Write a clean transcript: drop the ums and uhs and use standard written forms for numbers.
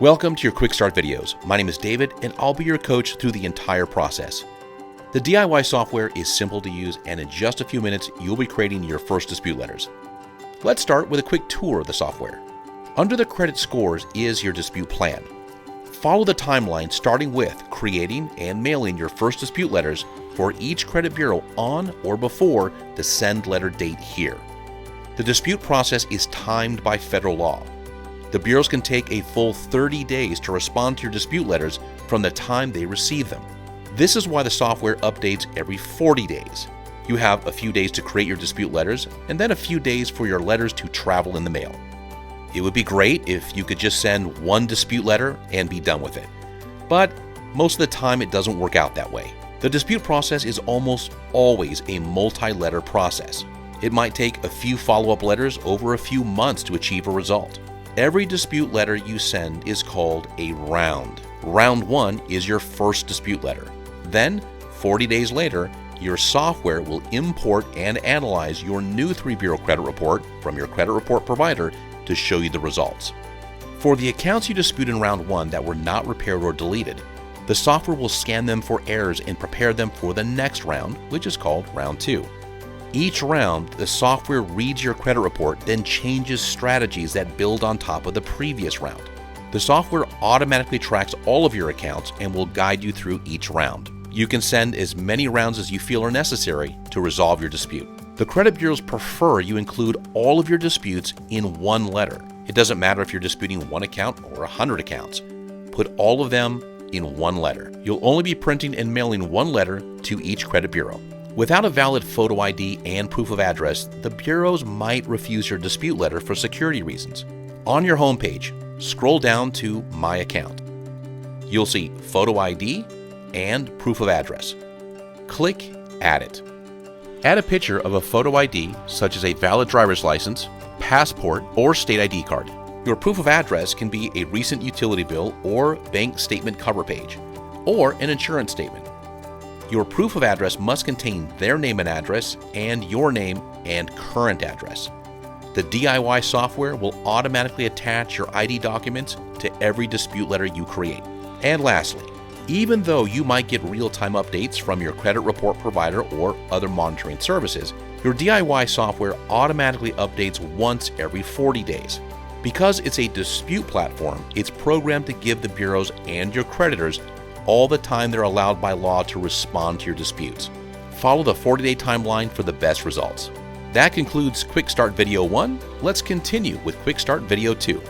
Welcome to your Quick Start videos. My name is David and I'll be your coach through the entire process. The DIY software is simple to use and in just a few minutes you'll be creating your first dispute letters. Let's start with a quick tour of the software. Under the credit scores is your dispute plan. Follow the timeline starting with creating and mailing your first dispute letters for each credit bureau on or before the send letter date here. The dispute process is timed by federal law. The bureaus can take a full 30 days to respond to your dispute letters from the time they receive them. This is why the software updates every 40 days. You have a few days to create your dispute letters and then a few days for your letters to travel in the mail. It would be great if you could just send one dispute letter and be done with it. But most of the time it doesn't work out that way. The dispute process is almost always a multi-letter process. It might take a few follow-up letters over a few months to achieve a result. Every dispute letter you send is called a round. Round 1 is your first dispute letter. Then, 40 days later, your software will import and analyze your new 3-bureau credit report from your credit report provider to show you the results. For the accounts you dispute in round 1 that were not repaired or deleted, the software will scan them for errors and prepare them for the next round, which is called round 2. Each round, the software reads your credit report, then changes strategies that build on top of the previous round. The software automatically tracks all of your accounts and will guide you through each round. You can send as many rounds as you feel are necessary to resolve your dispute. The credit bureaus prefer you include all of your disputes in one letter. It doesn't matter if you're disputing one account or 100 accounts. Put all of them in one letter. You'll only be printing and mailing one letter to each credit bureau. Without a valid photo ID and proof of address, the bureaus might refuse your dispute letter for security reasons. On your homepage, scroll down to My Account. You'll see Photo ID and Proof of Address. Click Add it. Add a picture of a photo ID such as a valid driver's license, passport, or state ID card. Your proof of address can be a recent utility bill or bank statement cover page, or an insurance statement. Your proof of address must contain their name and address and your name and current address. The DIY software will automatically attach your ID documents to every dispute letter you create. And lastly, even though you might get real-time updates from your credit report provider or other monitoring services, your DIY software automatically updates once every 40 days. Because it's a dispute platform, it's programmed to give the bureaus and your creditors all the time they're allowed by law to respond to your disputes. Follow the 40-day timeline for the best results. That concludes Quick Start Video 1. Let's continue with Quick Start Video 2.